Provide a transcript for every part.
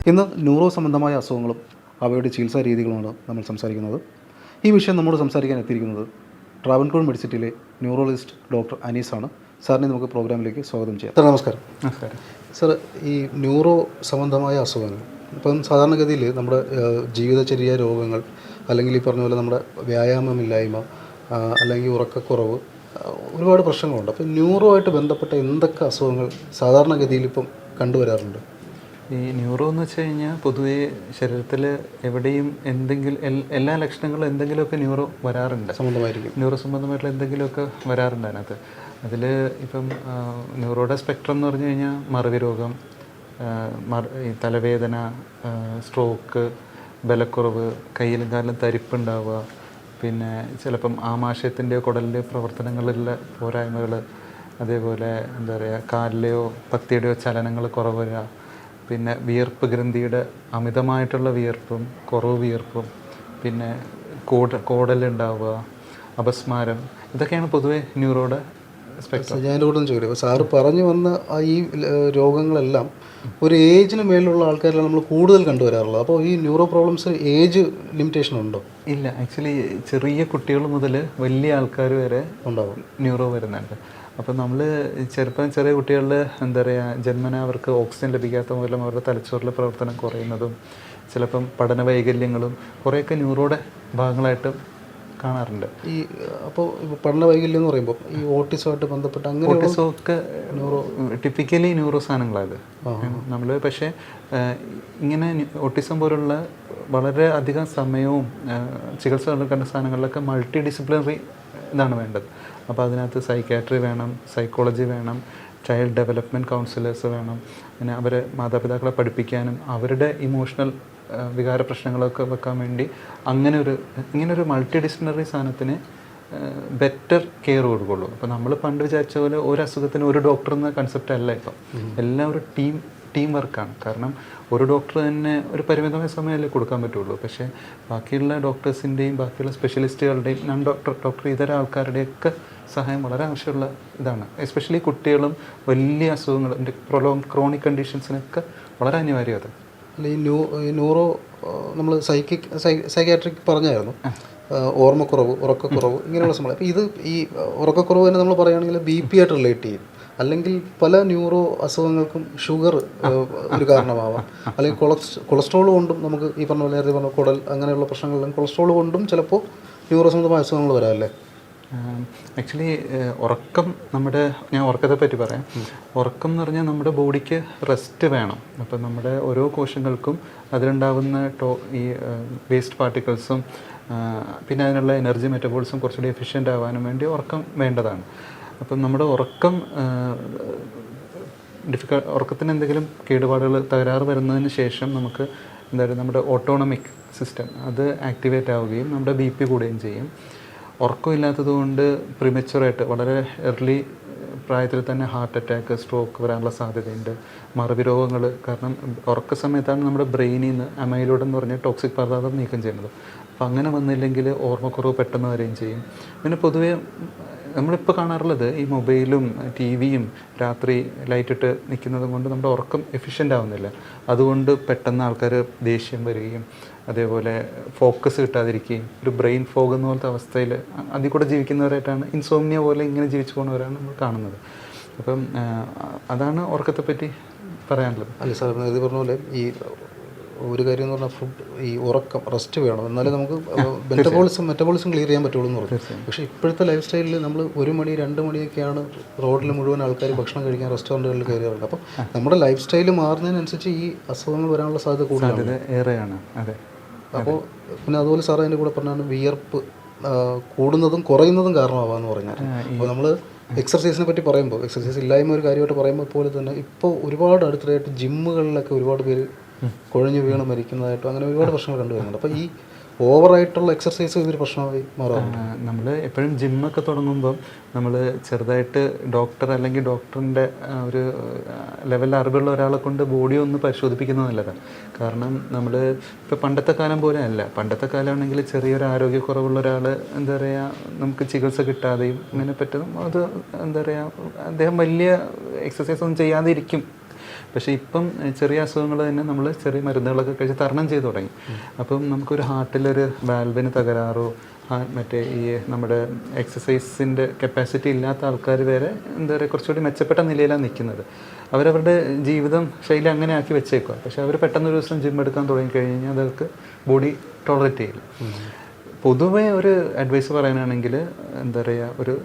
ഇന്ന് ന്യൂറോ സംബന്ധമായ അസുഖങ്ങളും അവയുടെ ചികിത്സാ രീതികളുമാണ് നമ്മൾ സംസാരിക്കുന്നത്. ഈ വിഷയം നമ്മോട് സംസാരിക്കാൻ എത്തിയിരിക്കുന്നത് ട്രാവൻകൂർ മെഡിസിറ്റിയിലെ ന്യൂറോളജിസ്റ്റ് ഡോക്ടർ അനീസാണ്. സാറിനെ നമുക്ക് പ്രോഗ്രാമിലേക്ക് സ്വാഗതം ചെയ്യാം. സാർ നമസ്കാരം. നമസ്കാരം. സാർ, ഈ ന്യൂറോ സംബന്ധമായ അസുഖങ്ങൾ ഇപ്പം സാധാരണഗതിയിൽ നമ്മുടെ ജീവിതചര്യ രോഗങ്ങൾ, അല്ലെങ്കിൽ ഈ പറഞ്ഞ പോലെ നമ്മുടെ വ്യായാമമില്ലായ്മ, അല്ലെങ്കിൽ ഉറക്കക്കുറവ്, ഒരുപാട് പ്രശ്നങ്ങളുണ്ട്. അപ്പം ന്യൂറോ ആയിട്ട് ബന്ധപ്പെട്ട എന്തൊക്കെ അസുഖങ്ങൾ സാധാരണഗതിയിൽ ഇപ്പം കണ്ടുവരാറുണ്ട്? ഈ ന്യൂറോ എന്ന് വെച്ച് കഴിഞ്ഞാൽ പൊതുവേ ശരീരത്തിൽ എവിടെയും എന്തെങ്കിലും എല്ലാ ലക്ഷണങ്ങളും എന്തെങ്കിലുമൊക്കെ ന്യൂറോ വരാറുണ്ട്, സംബന്ധമായിരിക്കും. ന്യൂറോ സംബന്ധമായിട്ടുള്ള എന്തെങ്കിലുമൊക്കെ വരാറുണ്ട് അതിനകത്ത്. അതിൽ ഇപ്പം ന്യൂറോയുടെ സ്പെക്ട്രം എന്ന് പറഞ്ഞു കഴിഞ്ഞാൽ മറവി രോഗം, തലവേദന, സ്ട്രോക്ക്, ബലക്കുറവ്, കയ്യിലും കാലിലും തരിപ്പുണ്ടാവുക, പിന്നെ ചിലപ്പം ആമാശയത്തിൻ്റെയോ കുടലിൻ്റെയോ പ്രവർത്തനങ്ങളിലുള്ള പോരായ്മകൾ, അതേപോലെ എന്താ പറയുക കാലിലെയോ പത്തിയുടെയോ ചലനങ്ങൾ കുറവ് വരിക, പിന്നെ വിയർപ്പ് ഗ്രന്ഥിയുടെ അമിതമായിട്ടുള്ള വിയർപ്പും കുറവ് വിയർപ്പും, പിന്നെ കോടലുണ്ടാവുക, അപസ്മാരം, ഇതൊക്കെയാണ് പൊതുവെ ന്യൂറോയുടെ സ്പെക്ട്രം. ഞാൻ്റെ കൂടെ ചോദിക്കും, അപ്പോൾ സാറ് പറഞ്ഞു വന്ന ഈ രോഗങ്ങളെല്ലാം ഒരു ഏജിന് മേലുള്ള ആൾക്കാരിലാണ് നമ്മൾ കൂടുതൽ കണ്ടുവരാറുള്ളത്. അപ്പോൾ ഈ ന്യൂറോ പ്രോബ്ലംസ് ഏജ് ലിമിറ്റേഷൻ ഉണ്ടോ? ഇല്ല, ആക്ച്വലി ചെറിയ കുട്ടികൾ മുതൽ വലിയ ആൾക്കാർ വരെ ഉണ്ടാവും ന്യൂറോ വരുന്നുണ്ട്. അപ്പം നമ്മൾ ചെറിയ കുട്ടികളിൽ എന്താ പറയുക, ജന്മന അവർക്ക് ഓക്സിജൻ ലഭിക്കാത്ത മൂലം അവരുടെ തലച്ചോറിലെ പ്രവർത്തനം കുറയുന്നതും, ചിലപ്പം പഠന വൈകല്യങ്ങളും കുറേയൊക്കെ ന്യൂറോയുടെ ഭാഗങ്ങളായിട്ട് കാണാറുണ്ട്. ഈ അപ്പോൾ പഠന വൈകല്യം എന്ന് പറയുമ്പോൾ ഈ ഓട്ടിസമായിട്ട് ബന്ധപ്പെട്ട് അങ്ങനെ ഓട്ടിസമൊക്കെ ടിപ്പിക്കലി ന്യൂറോ സാധനങ്ങളായത് നമ്മൾ. പക്ഷേ ഇങ്ങനെ ഓട്ടിസം പോലുള്ള വളരെ അധികം സമയവും ചികിത്സ എടുക്കേണ്ട സാധനങ്ങളിലൊക്കെ മൾട്ടി ഡിസിപ്ലിനറി ഇതാണ് വേണ്ടത്. അപ്പോൾ അതിനകത്ത് സൈക്കാട്രി വേണം, സൈക്കോളജി വേണം, ചൈൽഡ് ഡെവലപ്മെൻറ്റ് കൗൺസിലേഴ്സ് വേണം, പിന്നെ അവരെ മാതാപിതാക്കളെ പഠിപ്പിക്കാനും അവരുടെ ഇമോഷണൽ വികാര പ്രശ്നങ്ങളൊക്കെ വെക്കാൻ വേണ്ടി ഇങ്ങനൊരു മൾട്ടി ഡിസിപ്ലിനറി സാധനത്തിന് ബെറ്റർ കെയർ കൊടുക്കുള്ളൂ. അപ്പോൾ നമ്മൾ പണ്ട് വിചാരിച്ച പോലെ ഒരു അസുഖത്തിന് ഒരു ഡോക്ടർ എന്ന കൺസെപ്റ്റ് അല്ല ഇപ്പം. എല്ലാം ഒരു ടീം വർക്കാണ്. കാരണം ഒരു ഡോക്ടർ തന്നെ ഒരു പരിമിതമായ സമയമല്ലേ കൊടുക്കാൻ പറ്റുള്ളൂ. പക്ഷേ ബാക്കിയുള്ള ഡോക്ടേഴ്സിൻ്റെയും ബാക്കിയുള്ള സ്പെഷ്യലിസ്റ്റുകളുടെയും നോൺ ഡോക്ടർ ഇതര ആൾക്കാരുടെയൊക്കെ സഹായം വളരെ ആവശ്യമുള്ള ഇതാണ്. എസ്പെഷ്യലി കുട്ടികളും വലിയ അസുഖങ്ങൾ, ക്രോണിക് കണ്ടീഷൻസിനൊക്കെ വളരെ അനിവാര്യമാണ്. അല്ല, ഈ ന്യൂറോ നമ്മൾ സൈക്കാട്രിക് പറഞ്ഞായിരുന്നു, ഓർമ്മക്കുറവ്, ഉറക്കക്കുറവ്, ഇങ്ങനെയുള്ള സംഭവം. അപ്പോൾ ഇത് ഈ ഉറക്കക്കുറവ് തന്നെ നമ്മൾ പറയുകയാണെങ്കിൽ BP ആയിട്ട് റിലേറ്റ് ചെയ്യും. അല്ലെങ്കിൽ പല ന്യൂറോ അസുഖങ്ങൾക്കും ഷുഗർ ഒരു കാരണമാവാം, അല്ലെങ്കിൽ കൊളസ്ട്രോൾ കൊണ്ടും നമുക്ക് ഈ പറഞ്ഞ പോലെ നേരത്തെ പറഞ്ഞ കുടൽ അങ്ങനെയുള്ള പ്രശ്നങ്ങളിലും കൊളസ്ട്രോൾ കൊണ്ടും ചിലപ്പോൾ ന്യൂറോ സംബന്ധമായ അസുഖങ്ങൾ വരാമല്ലേ? ആക്ച്വലി ഞാൻ ഉറക്കത്തെ പറ്റി പറയാം. ഉറക്കം എന്ന് പറഞ്ഞാൽ നമ്മുടെ ബോഡിക്ക് റെസ്റ്റ് വേണം. അപ്പം നമ്മുടെ ഓരോ കോശങ്ങൾക്കും അതിലുണ്ടാകുന്ന ഈ വേസ്റ്റ് പാർട്ടിക്കിൾസും പിന്നെ അതിനുള്ള എനർജി മെറ്റബോളിസം കുറച്ചുകൂടി എഫിഷ്യൻ്റ് ആവാനും വേണ്ടി ഉറക്കം വേണ്ടതാണ്. അപ്പം നമ്മുടെ ഉറക്കത്തിന് എന്തെങ്കിലും കേടുപാടുകൾ തകരാറ് വരുന്നതിന് ശേഷം നമുക്ക് എന്താ പറയുക, നമ്മുടെ ഓട്ടോണമിക് സിസ്റ്റം അത് ആക്ടിവേറ്റ് ആവുകയും നമ്മുടെ BP കൂടുകയും ചെയ്യും. ഉറക്കമില്ലാത്തത് കൊണ്ട് പ്രിമച്വറായിട്ട് വളരെ എർലി പ്രായത്തിൽ തന്നെ ഹാർട്ട് അറ്റാക്ക്, സ്ട്രോക്ക് വരാനുള്ള സാധ്യതയുണ്ട്. മറവി രോഗങ്ങൾ, കാരണം ഉറക്ക സമയത്താണ് നമ്മുടെ ബ്രെയിനിൽ നിന്ന് അമൈലോയ്ഡ് എന്ന് പറഞ്ഞ ടോക്സിക് പദാർത്ഥം നീക്കം ചെയ്യുന്നത്. അപ്പോൾ അങ്ങനെ വന്നില്ലെങ്കിൽ ഓർമ്മക്കുറവ് പെട്ടെന്ന് വരികയും ചെയ്യും. പിന്നെ പൊതുവേ നമ്മളിപ്പോൾ കാണാറുള്ളത് ഈ മൊബൈലും TVയും രാത്രി ലൈറ്റിട്ട് നിൽക്കുന്നത് കൊണ്ട് നമ്മുടെ ഉറക്കം എഫിഷ്യൻ്റ് ആവുന്നില്ല. അതുകൊണ്ട് പെട്ടെന്ന് ആൾക്കാർ ദേഷ്യം വരികയും അതേപോലെ ഫോക്കസ് കിട്ടാതിരിക്കുകയും ഒരു ബ്രെയിൻ ഫോഗ് എന്ന പോലത്തെ അവസ്ഥയിൽ അതിൽ കൂടെ ജീവിക്കുന്നവരായിട്ടാണ്, ഇൻസോംനിയ പോലെ ഇങ്ങനെ ജീവിച്ചു പോകുന്നവരാണ് നമ്മൾ കാണുന്നത്. അപ്പം അതാണ് ഉറക്കത്തെപ്പറ്റി പറയാനുള്ളത്. അല്ല സാർ, ഇത് പറഞ്ഞ പോലെ ഈ ഒരു കാര്യം എന്ന് പറഞ്ഞാൽ ഫുഡ്, ഈ ഉറക്കം, റെസ്റ്റ് വേണം, എന്നാലേ നമുക്ക് മെറ്റബോളിസം ക്ലിയർ ചെയ്യാൻ പറ്റുള്ളൂ എന്ന് പറഞ്ഞു. പക്ഷേ ഇപ്പോഴത്തെ ലൈഫ് സ്റ്റൈലിൽ നമ്മൾ 1 മണി 2 മണിയൊക്കെയാണ് റോഡിൽ മുഴുവൻ ആൾക്കാർ ഭക്ഷണം കഴിക്കാൻ റെസ്റ്റോറൻറ്റുകളിൽ കയറിയാറുണ്ട്. അപ്പോൾ നമ്മുടെ ലൈഫ് സ്റ്റൈൽ മാറുന്നതിനനുസരിച്ച് ഈ അസുഖങ്ങൾ വരാനുള്ള സാധ്യത കൂടുതലാണ്, ഏറെയാണ്. അതെ. അപ്പോൾ പിന്നെ അതുപോലെ സാർ അതിൻ്റെ കൂടെ പറഞ്ഞാണ് വിയർപ്പ് കൂടുന്നതും കുറയുന്നതും കാരണമാവാന്ന് പറഞ്ഞാൽ. അപ്പോൾ നമ്മൾ എക്സർസൈസിനെ പറ്റി പറയുമ്പോൾ, എക്സർസൈസ് ഇല്ലായ്മ ഒരു കാര്യമായിട്ട് പറയുമ്പോൾ പോലെ തന്നെ ഇപ്പോൾ ഒരുപാട് അടുത്തിടെയായിട്ട് ജിമ്മുകളിലൊക്കെ ഒരുപാട് പേര് കുഴഞ്ഞു വീണ് മരിക്കുന്നതായിട്ടും അങ്ങനെ ഒരുപാട് പ്രശ്നങ്ങൾ കണ്ടുവരുന്നുണ്ട്. അപ്പോൾ ഈ ഓവറായിട്ടുള്ള എക്സർസൈസ് ഇതൊരു പ്രശ്നമായി മാറാറുണ്ട്. നമ്മൾ എപ്പോഴും ജിമ്മൊക്കെ തുടങ്ങുമ്പം നമ്മൾ ചെറുതായിട്ട് ഡോക്ടർ അല്ലെങ്കിൽ ഡോക്ടറിൻ്റെ ഒരു ലെവലിൽ അറിവുള്ള ഒരാളെ കൊണ്ട് ബോഡി ഒന്ന് പരിശോധിപ്പിക്കുന്നത് നല്ലതാണ്. കാരണം നമ്മൾ ഇപ്പോൾ പണ്ടത്തെ കാലം പോലെ അല്ല. പണ്ടത്തെ കാലമാണെങ്കിൽ ചെറിയൊരു ആരോഗ്യക്കുറവുള്ള ഒരാൾ എന്താ പറയുക, നമുക്ക് ചികിത്സ കിട്ടാതെയും അങ്ങനെ പറ്റും. അത് എന്താ പറയുക, അദ്ദേഹം വലിയ എക്സസൈസ് ഒന്നും ചെയ്യാതെ ഇരിക്കും. പക്ഷേ ഇപ്പം ചെറിയ അസുഖങ്ങൾ തന്നെ നമ്മൾ ചെറിയ മരുന്നുകളൊക്കെ കഴിച്ച് തരണം ചെയ്ത് തുടങ്ങി. അപ്പം നമുക്കൊരു ഹാർട്ടിലൊരു വാൽവിന് തകരാറോ മറ്റേ ഈ നമ്മുടെ എക്സസൈസിൻ്റെ കപ്പാസിറ്റി ഇല്ലാത്ത ആൾക്കാർ വരെ എന്താ പറയുക കുറച്ചുകൂടി മെച്ചപ്പെട്ട നിലയിലാണ് നിൽക്കുന്നത്. അവരവരുടെ ജീവിതം ശൈലി അങ്ങനെ ആക്കി വെച്ചേക്കുക. പക്ഷെ അവർ പെട്ടെന്നൊരു ദിവസം ജിം എടുക്കാൻ തുടങ്ങിക്കഴിഞ്ഞാൽ അവർക്ക് ബോഡി ടോളറേറ്റ് ചെയ്യില്ല. പൊതുവേ ഒരു അഡ്വൈസ് പറയാനാണെങ്കിൽ എന്താ പറയുക, ഒരു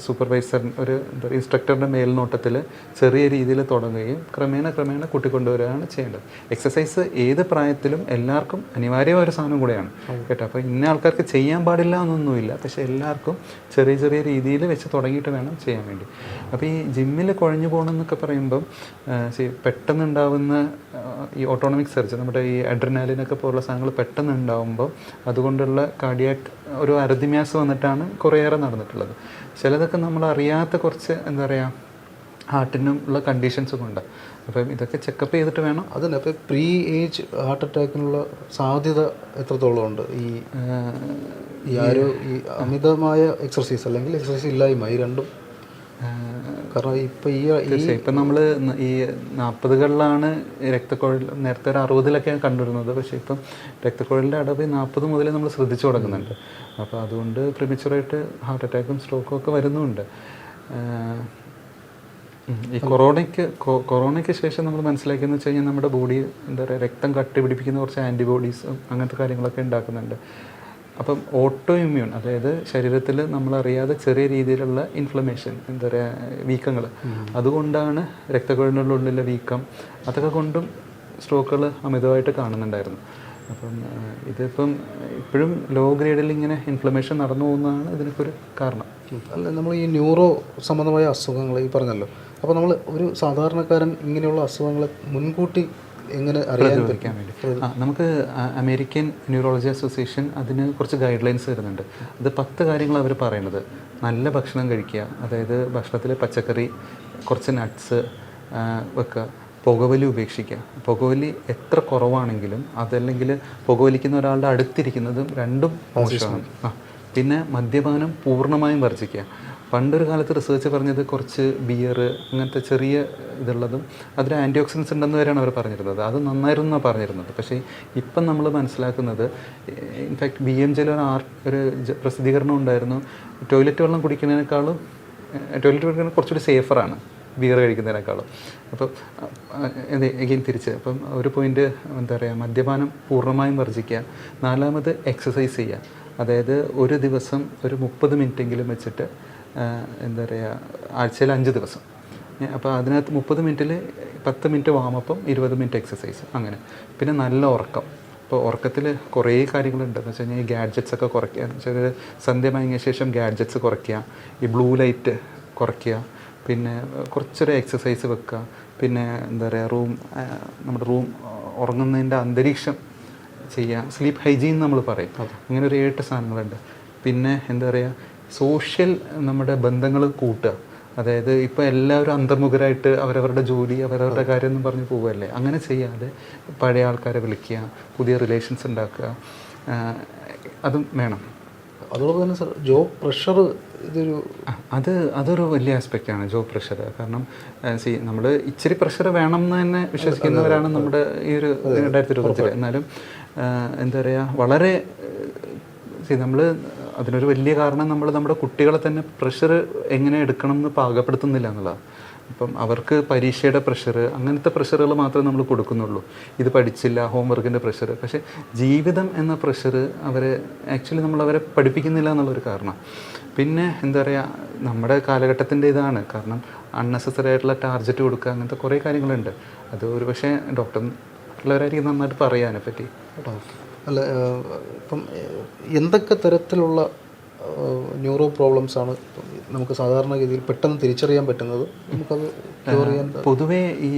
സൂപ്പർവൈസർ, ഒരു എന്താ പറയുക ഇൻസ്ട്രക്ടറുടെ മേൽനോട്ടത്തിൽ ചെറിയ രീതിയിൽ തുടങ്ങുകയും ക്രമേണ കൂട്ടിക്കൊണ്ടുവരികയാണ് ചെയ്യേണ്ടത്. എക്സസൈസ് ഏത് പ്രായത്തിലും എല്ലാവർക്കും അനിവാര്യമായ ഒരു സാധനം കൂടെയാണ് കേട്ടോ. അപ്പോൾ ഇന്ന ആൾക്കാർക്ക് ചെയ്യാൻ പാടില്ല എന്നൊന്നുമില്ല, പക്ഷേ എല്ലാവർക്കും ചെറിയ രീതിയിൽ വെച്ച് തുടങ്ങിയിട്ട് വേണം ചെയ്യാൻ വേണ്ടി. അപ്പോൾ ഈ ജിമ്മിൽ കുഴഞ്ഞു പോകണമെന്നൊക്കെ പറയുമ്പം പെട്ടെന്നുണ്ടാവുന്ന ഈ ഓട്ടോണമിക് സർജ്, നമ്മുടെ ഈ അഡ്രിനാലിനൊക്കെ പോലുള്ള സാധനങ്ങൾ പെട്ടെന്ന് ഉണ്ടാവുമ്പോൾ അതുകൊണ്ടുള്ള കാർഡിയാക് ഒരു അരതിമ്യാസ് വന്നിട്ടാണ് കുറേയേറെ നടന്നിട്ടുള്ളത്. ചിലതൊക്കെ നമ്മൾ അറിയാത്ത കുറച്ച് എന്താ പറയുക ഹാർട്ടിനും ഉള്ള കണ്ടീഷൻസും ഉണ്ട്. അപ്പം ഇതൊക്കെ ചെക്കപ്പ് ചെയ്തിട്ട് വേണം. അതന്നെ. അപ്പോൾ പ്രീ ഏജ് ഹാർട്ട് അറ്റാക്കിനുള്ള സാധ്യത എത്രത്തോളം ഉണ്ട്? ഈ അമിതമായ എക്സർസൈസ് അല്ലെങ്കിൽ എക്സർസൈസ് ഇല്ലായ്മ, ഈ രണ്ടും. കാരണം ഇപ്പം നമ്മൾ ഈ 40കളിലാണ് രക്തക്കുഴൽ, നേരത്തെ ഒരു 60-ലൊക്കെ കണ്ടുവരുന്നത്. പക്ഷേ ഇപ്പം രക്തക്കുഴലിൻ്റെ അടവ് 40 മുതൽ നമ്മൾ ശ്രദ്ധിച്ചു തുടങ്ങുന്നുണ്ട്. അപ്പോൾ അതുകൊണ്ട് പ്രിമച്വറായിട്ട് ഹാർട്ട് അറ്റാക്കും സ്ട്രോക്കും ഒക്കെ വരുന്നുമുണ്ട്. ഈ കൊറോണയ്ക്ക് ശേഷം നമ്മൾ മനസ്സിലാക്കിയെന്ന് വെച്ച് കഴിഞ്ഞാൽ നമ്മുടെ ബോഡി എന്താ പറയുക രക്തം കട്ടി പിടിപ്പിക്കുന്ന കുറച്ച് ആൻറ്റിബോഡീസും അങ്ങനത്തെ കാര്യങ്ങളൊക്കെ ഉണ്ടാക്കുന്നുണ്ട്. അപ്പം ഓട്ടോ ഇമ്മ്യൂൺ, അതായത് ശരീരത്തിൽ നമ്മളറിയാതെ ചെറിയ രീതിയിലുള്ള ഇൻഫ്ലമേഷൻ, എന്താ പറയുക വീക്കങ്ങൾ, അതുകൊണ്ടാണ് രക്തക്കുഴലിനുള്ളിലെ വീക്കം, അതൊക്കെ കൊണ്ടും സ്ട്രോക്കുകൾ അമിതമായിട്ട് കാണുന്നുണ്ടായിരുന്നു. അപ്പം ഇതിപ്പം ഇപ്പോഴും ലോ ഗ്രേഡിൽ ഇങ്ങനെ ഇൻഫ്ലമേഷൻ നടന്നു പോകുന്നതാണ് ഇതിനൊക്കെ ഒരു കാരണം. അല്ല, നമ്മൾ ഈ ന്യൂറോ സംബന്ധമായ അസുഖങ്ങൾ ഈ പറഞ്ഞല്ലോ, അപ്പോൾ നമ്മൾ ഒരു സാധാരണക്കാരൻ ഇങ്ങനെയുള്ള അസുഖങ്ങളെ മുൻകൂട്ടി എങ്ങനെ അറിയാതിരിക്കാൻ വേണ്ടി നമുക്ക് അമേരിക്കൻ ന്യൂറോളജി അസോസിയേഷൻ അതിന് കുറച്ച് ഗൈഡ് ലൈൻസ് തരുന്നുണ്ട്. അത് 10 കാര്യങ്ങൾ അവർ പറയുന്നത്. നല്ല ഭക്ഷണം കഴിക്കുക, അതായത് ഭക്ഷണത്തിൽ പച്ചക്കറി, കുറച്ച് നട്ട്സ് വെക്കുക, പുകവലി ഉപേക്ഷിക്കുക. പുകവലി എത്ര കുറവാണെങ്കിലും, അതല്ലെങ്കിൽ പുകവലിക്കുന്ന ഒരാളുടെ അടുത്തിരിക്കുന്നതും രണ്ടും മോശമാണ്. പിന്നെ മദ്യപാനം പൂർണ്ണമായും വർജിക്കുക. പണ്ടൊരു കാലത്ത് റിസർച്ച് പറഞ്ഞത് കുറച്ച് ബിയർ അങ്ങനത്തെ ചെറിയ ഇതുള്ളതും അതിൽ ആൻറ്റി ഓക്സിഡൻസ് ഉണ്ടെന്ന് വരെയാണ് അവർ പറഞ്ഞിരുന്നത്. അത് നന്നായിരുന്നാണ് പറഞ്ഞിരുന്നത്. പക്ഷേ ഇപ്പം നമ്മൾ മനസ്സിലാക്കുന്നത്, ഇൻഫാക്ട് BMJ ഒരു പ്രസിദ്ധീകരണം ഉണ്ടായിരുന്നു, ടോയ്ലറ്റ് വെള്ളം കുടിക്കുന്നതിനേക്കാളും ടോയ്ലറ്റ് വെള്ളം കുറച്ചുകൂടി സേഫറാണ് ബിയർ കഴിക്കുന്നതിനേക്കാളും. അപ്പം എഗെയിൻ തിരിച്ച് അപ്പം ഒരു പോയിൻ്റ് എന്താ പറയുക, മദ്യപാനം പൂർണ്ണമായും വർജിക്കുക. 4ാമത് എക്സസൈസ് ചെയ്യുക, അതായത് ഒരു ദിവസം ഒരു 30 മിനിറ്റെങ്കിലും വെച്ചിട്ട് എന്താ പറയുക ആഴ്ചയിൽ 5 ദിവസം. അപ്പോൾ അതിനകത്ത് 30 മിനിറ്റിൽ 10 മിനിറ്റ് വാമപ്പം, 20 മിനിറ്റ് എക്സസൈസ്, അങ്ങനെ. പിന്നെ നല്ല ഉറക്കം. അപ്പോൾ ഉറക്കത്തിൽ കുറേ കാര്യങ്ങളുണ്ട്. എന്ന് വെച്ച് കഴിഞ്ഞാൽ ഈ ഗാഡ്ജറ്റ്സ് ഒക്കെ കുറയ്ക്കുക. എന്ന് വെച്ചാൽ സന്ധ്യ മയങ്ങിയ ശേഷം ഗാഡ്ജറ്റ്സ് കുറയ്ക്കുക, ഈ ബ്ലൂ ലൈറ്റ് കുറയ്ക്കുക, പിന്നെ കുറച്ചൊരു എക്സസൈസ് വെക്കുക, പിന്നെ എന്താ പറയുക നമ്മുടെ റൂം ഉറങ്ങുന്നതിൻ്റെ അന്തരീക്ഷം ചെയ്യുക, സ്ലീപ്പ് ഹൈജീൻ നമ്മൾ പറയും. അങ്ങനെ ഒരു 7 സാധനങ്ങളുണ്ട്. പിന്നെ എന്താ പറയുക, സോഷ്യൽ നമ്മുടെ ബന്ധങ്ങൾ കൂട്ടുക. അതായത് ഇപ്പോൾ എല്ലാവരും അന്തർമുഖരായിട്ട് അവരവരുടെ ജോലി, അവരവരുടെ കാര്യം എന്നും പറഞ്ഞ് പോവുകയല്ലേ. അങ്ങനെ ചെയ്യാതെ പഴയ ആൾക്കാരെ വിളിക്കുക, പുതിയ റിലേഷൻസ് ഉണ്ടാക്കുക, അതും വേണം. അതോടൊപ്പം തന്നെ സർ, ജോബ് പ്രഷർ അതൊരു വലിയ ആസ്പെക്റ്റാണ്, ജോബ് പ്രഷർ. കാരണം നമ്മൾ ഇച്ചിരി പ്രഷർ വേണം എന്ന് തന്നെ വിശ്വസിക്കുന്നവരാണ് നമ്മുടെ ഈ ഒരു 2020. എന്നാലും എന്താ പറയുക, വളരെ നമ്മൾ അതിനൊരു വലിയ കാരണം നമ്മൾ നമ്മുടെ കുട്ടികളെ തന്നെ പ്രഷർ എങ്ങനെ എടുക്കണം എന്ന് പാകപ്പെടുത്തുന്നില്ല എന്നുള്ളതാണ്. അപ്പം അവർക്ക് പരീക്ഷയുടെ പ്രഷർ, അങ്ങനത്തെ പ്രഷറുകൾ മാത്രമേ നമ്മൾ കൊടുക്കുന്നുള്ളൂ. ഇത് പഠിച്ചില്ല, ഹോംവർക്കിൻ്റെ പ്രഷർ. പക്ഷേ ജീവിതം എന്ന പ്രഷർ ആക്ച്വലി നമ്മളവരെ പഠിപ്പിക്കുന്നില്ല എന്നുള്ളൊരു കാരണം. പിന്നെ എന്താ പറയുക, നമ്മുടെ കാലഘട്ടത്തിൻ്റെ ഇതാണ്. കാരണം അൺനെസസറി ആയിട്ടുള്ള ടാർഗറ്റ് കൊടുക്കുക, അങ്ങനത്തെ കുറേ കാര്യങ്ങളുണ്ട്. അത് ഒരു പക്ഷേ ഡോക്ടറുള്ളവരായിരിക്കും നന്നായിട്ട് പറയാനെ പറ്റി. അല്ല, ഇപ്പം എന്തൊക്കെ തരത്തിലുള്ള ന്യൂറോ പ്രോബ്ലംസാണ് നമുക്ക് സാധാരണഗതിയിൽ പെട്ടെന്ന് തിരിച്ചറിയാൻ പറ്റുന്നത്? നമുക്കത് പൊതുവേ ഈ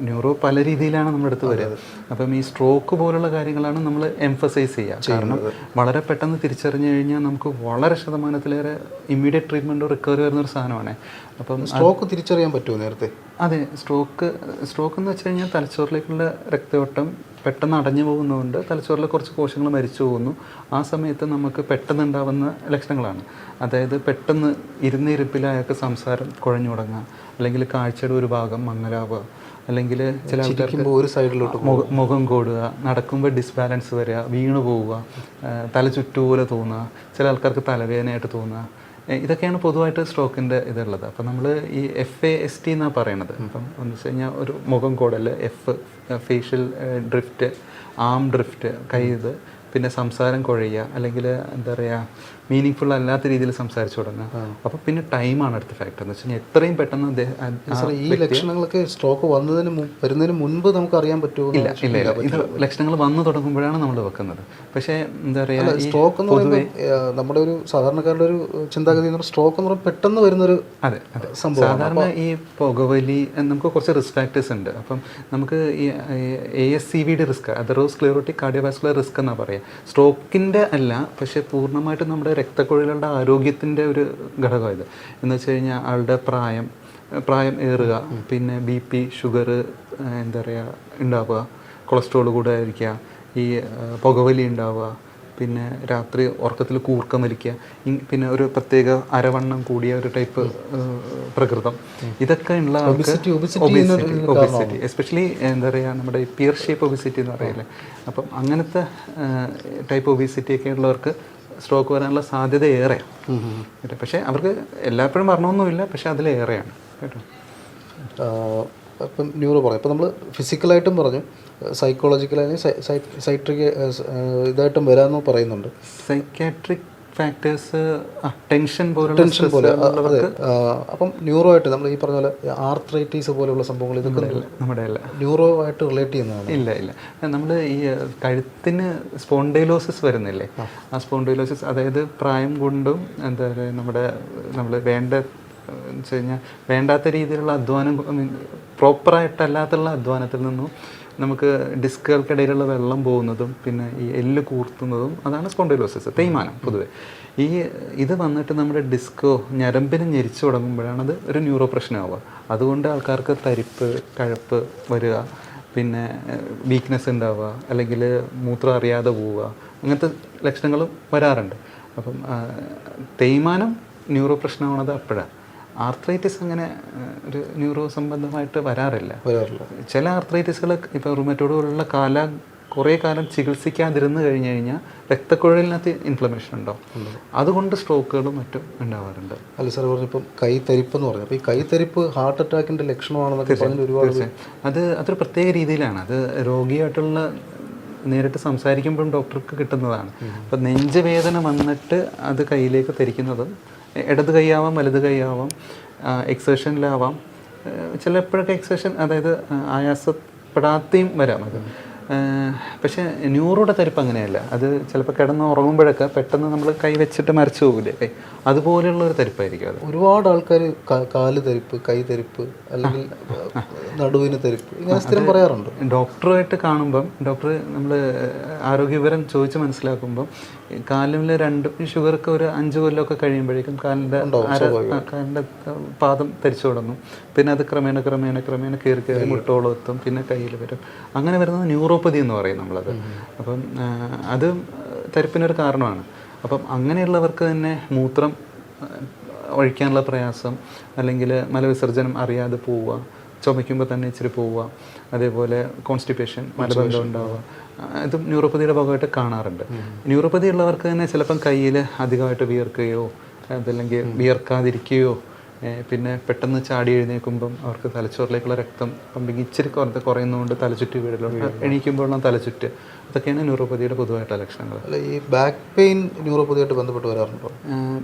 ന്യൂറോ പല രീതിയിലാണ് നമ്മുടെ അടുത്ത് വരിക. അപ്പം ഈ സ്ട്രോക്ക് പോലുള്ള കാര്യങ്ങളാണ് നമ്മൾ എംഫസൈസ് ചെയ്യുക. കാരണം വളരെ പെട്ടെന്ന് തിരിച്ചറിഞ്ഞു കഴിഞ്ഞാൽ നമുക്ക് വളരെ ശതമാനത്തിലേറെ ഇമ്മീഡിയറ്റ് ട്രീറ്റ്മെൻറ്റോ റിക്കവറി വരുന്നൊരു സാധനമാണ്. അപ്പം സ്ട്രോക്ക് തിരിച്ചറിയാൻ പറ്റുമോ നേരത്തെ? അതെ, സ്ട്രോക്ക് എന്ന് വെച്ച് കഴിഞ്ഞാൽ തലച്ചോറിലേക്കുള്ള രക്തയോട്ടം പെട്ടെന്ന് അടഞ്ഞു പോകുന്നതുകൊണ്ട് തലച്ചോറിലെ കുറച്ച് കോശങ്ങൾ മരിച്ചു പോകുന്നു. ആ സമയത്ത് നമുക്ക് പെട്ടെന്ന് ഉണ്ടാകുന്ന ലക്ഷണങ്ങളാണ്. അതായത് പെട്ടെന്ന് ഇരുന്നിരിപ്പിൽ അയാൾക്ക് സംസാരം കുഴഞ്ഞു തുടങ്ങുക, അല്ലെങ്കിൽ കാഴ്ചയുടെ ഒരു ഭാഗം മങ്ങലാവുക, അല്ലെങ്കിൽ ചില ആൾക്കാർക്ക് ഒരു സൈഡിലോട്ട് മുഖം കോടുക, നടക്കുമ്പോൾ ഡിസ്ബാലൻസ് വരിക, വീണു പോവുക, തല ചുറ്റുപോലെ തോന്നുക, ചില ആൾക്കാർക്ക് തലവേദനയായിട്ട് തോന്നുക. ഇതൊക്കെയാണ് പൊതുവായിട്ട് സ്ട്രോക്കിൻ്റെ ഇതുള്ളത്. അപ്പം നമ്മൾ ഈ FAST എന്നാണ് പറയണത്. അപ്പം എന്ന് വെച്ച് കഴിഞ്ഞാൽ ഒരു മുഖം കോടൽ, ഫേഷ്യൽ ഡ്രിഫ്റ്റ്, ആം ഡ്രിഫ്റ്റ്, കൈ ഇത്, പിന്നെ സംസാരം കുഴയുക, അല്ലെങ്കിൽ എന്താ പറയുക മീനിങ് ഫുൾ അല്ലാത്ത രീതിയിൽ സംസാരിച്ചു തുടങ്ങുക. അപ്പോൾ പിന്നെ ടൈമാണ് അടുത്ത ഫാക്ടർ എന്ന് വെച്ച് കഴിഞ്ഞാൽ എത്രയും പെട്ടെന്ന് ഈ ലക്ഷണങ്ങളൊക്കെ സ്ട്രോക്ക് വരുന്നതിന് മുൻപ് നമുക്ക് അറിയാൻ പറ്റുമോ? ഇല്ല. ഇത് ലക്ഷണങ്ങൾ വന്നു തുടങ്ങുമ്പോഴാണ് നമ്മൾ വെക്കുന്നത്. പക്ഷേ എന്താ പറയുക, സ്ട്രോക്ക് എന്ന് പറയുമ്പോൾ നമ്മുടെ ഒരു സാധാരണക്കാരുടെ ഒരു ചിന്താഗതി എന്ന് പറഞ്ഞാൽ സ്ട്രോക്ക് എന്ന് പറയുമ്പോൾ പെട്ടെന്ന് വരുന്നൊരു സംഭവം. സാധാരണ ഈ പുകവലി നമുക്ക് കുറച്ച് റിസ്ക് ഫാക്ടേഴ്സ് ഉണ്ട്. അപ്പം നമുക്ക് ഈ ASCVD റിസ്ക്, അതെറോസ്ക്ലെറോട്ടിക് കാർഡിയോവാസ്കുലർ റിസ്ക് എന്നാണ് പറയുക. സ്ട്രോക്കിൻ്റെ അല്ല, പക്ഷേ പൂർണ്ണമായിട്ടും നമ്മുടെ രക്തക്കുഴലുകളുടെ ആരോഗ്യത്തിൻ്റെ ഒരു ഘടകം ഇത്. എന്ന് വെച്ച് കഴിഞ്ഞാൽ ആളുടെ പ്രായം ഏറുക, പിന്നെ BP, ഷുഗർ എന്താ പറയുക ഉണ്ടാവുക, കൊളസ്ട്രോൾ കൂടാതിരിക്കുക, ഈ പുകവലി ഉണ്ടാവുക, പിന്നെ രാത്രി ഉറക്കത്തിൽ കൂർക്കം വലിക്കുക, പിന്നെ ഒരു പ്രത്യേക അരവണ്ണം കൂടിയ ഒരു ടൈപ്പ് പ്രകൃതം, ഇതൊക്കെ ഉള്ള ഒബിസിറ്റി, എസ്പെഷ്യലി എന്താ പറയുക നമ്മുടെ പിയർ ഷേപ്പ് ഒബിസിറ്റി എന്ന് പറയില്ലേ. അപ്പം അങ്ങനത്തെ ടൈപ്പ് ഒബിസിറ്റി ഒക്കെ ഉള്ളവർക്ക് സ്ട്രോക്ക് വരാനുള്ള സാധ്യത ഏറെയാണ്. പക്ഷേ അവർക്ക് എല്ലായ്പ്പോഴും വരണമെന്നുമില്ല, പക്ഷേ അതിലേറെയാണ് കേട്ടോ. ഇപ്പം ന്യൂറോ പറഞ്ഞു, ഇപ്പം നമ്മൾ ഫിസിക്കലായിട്ടും പറഞ്ഞു, സൈക്കോളജിക്കൽ അല്ലെങ്കിൽ സൈട്രിക് ഇതായിട്ടും വരാമെന്ന് പറയുന്നുണ്ട്. സൈക്കാട്രിക് ഫാക്ടേഴ്സ്, ടെൻഷൻ പോലെ. അതെ. അപ്പം ന്യൂറോ ആയിട്ട് നമ്മൾ ഈ പറഞ്ഞ പോലെ ആർത്രൈറ്റീസ് പോലെയുള്ള സംഭവങ്ങൾ ഇതൊക്കെ നമ്മുടെ അല്ല ന്യൂറോ ആയിട്ട് റിലേറ്റ് ചെയ്യുന്നതാണ്. ഇല്ല. നമ്മൾ ഈ കഴുത്തിന് സ്പോണ്ടൈലോസിസ് വരുന്നില്ലേ, ആ സ്പോണ്ടൈലോസിസ് അതായത് പ്രായം കൊണ്ടും എന്താ പറയുക നമ്മൾ വെച്ച് കഴിഞ്ഞാൽ വേണ്ടാത്ത രീതിയിലുള്ള അധ്വാനം, പ്രോപ്പറായിട്ടല്ലാത്തുള്ള അധ്വാനത്തിൽ നിന്നും നമുക്ക് ഡിസ്കുകൾക്കിടയിലുള്ള വെള്ളം പോകുന്നതും പിന്നെ ഈ എല്ല് കൂർത്തുന്നതും അതാണ് സ്പോണ്ടൈലോസിസ്, തേയ്മാനം. പൊതുവെ ഇത് വന്നിട്ട് നമ്മുടെ ഡിസ്കോ ഞരമ്പിന് ഞെരിച്ചു തുടങ്ങുമ്പോഴാണ് അത് ഒരു ന്യൂറോ പ്രശ്നമാവുക. അതുകൊണ്ട് ആൾക്കാർക്ക് തരിപ്പ്, കഴപ്പ് വരിക, പിന്നെ വീക്ക്നെസ് ഉണ്ടാവുക, അല്ലെങ്കിൽ മൂത്രം അറിയാതെ പോവുക, അങ്ങനത്തെ ലക്ഷണങ്ങളും വരാറുണ്ട്. അപ്പം തേയ്മാനം ന്യൂറോ പ്രശ്നമാണത് അപ്പോഴാണ്. ആർത്രൈറ്റിസ് അങ്ങനെ ഒരു ന്യൂറോ സംബന്ധമായിട്ട് വരാറില്ല. ചില ആർത്രൈറ്റിസുകൾ ഇപ്പോൾ റുമറ്റോയ്ഡ് പോലുള്ള കുറേ കാലം ചികിത്സിക്കാതിരുന്ന് കഴിഞ്ഞ് കഴിഞ്ഞാൽ രക്തക്കുഴലിനകത്ത് ഇൻഫ്ലമേഷൻ ഉണ്ടാവും, അതുകൊണ്ട് സ്ട്രോക്കുകളും മറ്റും ഉണ്ടാവാറുണ്ട്. അല്ല സാർ പറഞ്ഞിപ്പം കൈത്തരിപ്പ് എന്ന് പറഞ്ഞു, അപ്പോൾ ഈ കൈത്തരിപ്പ് ഹാർട്ട് അറ്റാക്കിൻ്റെ ലക്ഷണമാണെന്നൊക്കെ പറഞ്ഞ് ഒരുപാട് അതൊരു പ്രത്യേക രീതിയിലാണ്. അത് രോഗിയായിട്ടുള്ള നേരിട്ട് സംസാരിക്കുമ്പോഴും ഡോക്ടർക്ക് കിട്ടുന്നതാണ്. അപ്പം നെഞ്ചുവേദന വന്നിട്ട് അത് കയ്യിലേക്ക് ധരിക്കുന്നതും ഇടത് കൈയാവാം, വലത് കൈയാവാം, എക്സേഷനിലാവാം, ചിലപ്പോഴൊക്കെ എക്സേഷൻ അതായത് ആയാസപ്പെടാതെയും വരാം അത്. പക്ഷേ ന്യൂറോയുടെ തരിപ്പ് അങ്ങനെയല്ല. അത് ചിലപ്പോൾ കിടന്ന് ഉറങ്ങുമ്പോഴൊക്കെ പെട്ടെന്ന് നമ്മൾ കൈ വെച്ചിട്ട് മരച്ചു പോകില്ലേ, അതുപോലെയുള്ള ഒരു തരിപ്പായിരിക്കും അത്. ഒരുപാട് ആൾക്കാർ കാല് തരിപ്പ്, കൈ തരിപ്പ്, അല്ലെങ്കിൽ നടുവിന് തരിപ്പ് ഇങ്ങനെ സ്ഥിരം പറയാറുണ്ട്. ഡോക്ടറുമായിട്ട് കാണുമ്പം ഡോക്ടർ നമ്മൾ ആരോഗ്യവിവരം ചോദിച്ച് മനസ്സിലാക്കുമ്പം കാലിൽ ഷുഗർക്ക് ഒരു 5 കൊല്ലമൊക്കെ കഴിയുമ്പോഴേക്കും കാലിൻ്റെ പാദം തരിച്ചു തുടങ്ങും. പിന്നെ അത് ക്രമേണ കയറി മുട്ടോളം എത്തും, പിന്നെ കയ്യിൽ വരും. അങ്ങനെ വരുന്നത് ന്യൂറോപ്പതി എന്ന് പറയും നമ്മളത്. അപ്പം അത് തരിപ്പിനൊരു കാരണമാണ്. അപ്പം അങ്ങനെയുള്ളവർക്ക് തന്നെ മൂത്രം ഒഴിക്കാനുള്ള പ്രയാസം, അല്ലെങ്കിൽ മലവിസർജനം അറിയാതെ പോവുക, ചുമയ്ക്കുമ്പോൾ തന്നെ ഇച്ചിരി പോവുക, അതേപോലെ കോൺസ്റ്റിപ്പേഷൻ, മലബന്ധം ഉണ്ടാവുക, ഇതും ന്യൂറോപ്പതിയുടെ ഭാഗമായിട്ട് കാണാറുണ്ട്. ന്യൂറോപ്പതി ഉള്ളവർക്ക് തന്നെ ചിലപ്പം കയ്യിൽ അധികമായിട്ട് വിയർക്കുകയോ അതല്ലെങ്കിൽ വിയർക്കാതിരിക്കുകയോ, പിന്നെ പെട്ടെന്ന് ചാടി എഴുന്നേൽക്കുമ്പം അവർക്ക് തലച്ചോറിലേക്കുള്ള രക്തം പമ്പിങ് ഇച്ചിരി കുറയുന്നതുകൊണ്ട് തലചുറ്റി വീഴലുണ്ട്, എണീക്കുമ്പോഴുള്ള തലചുറ്റ്, ഇതൊക്കെയാണ് ന്യൂറോപ്പതിയുടെ പൊതുവായിട്ടുള്ള ലക്ഷണങ്ങൾ. അല്ല, ഈ ബാക്ക് പെയിൻ ന്യൂറോപ്പതിയായിട്ട് ബന്ധപ്പെട്ട് വരാറുണ്ടോ?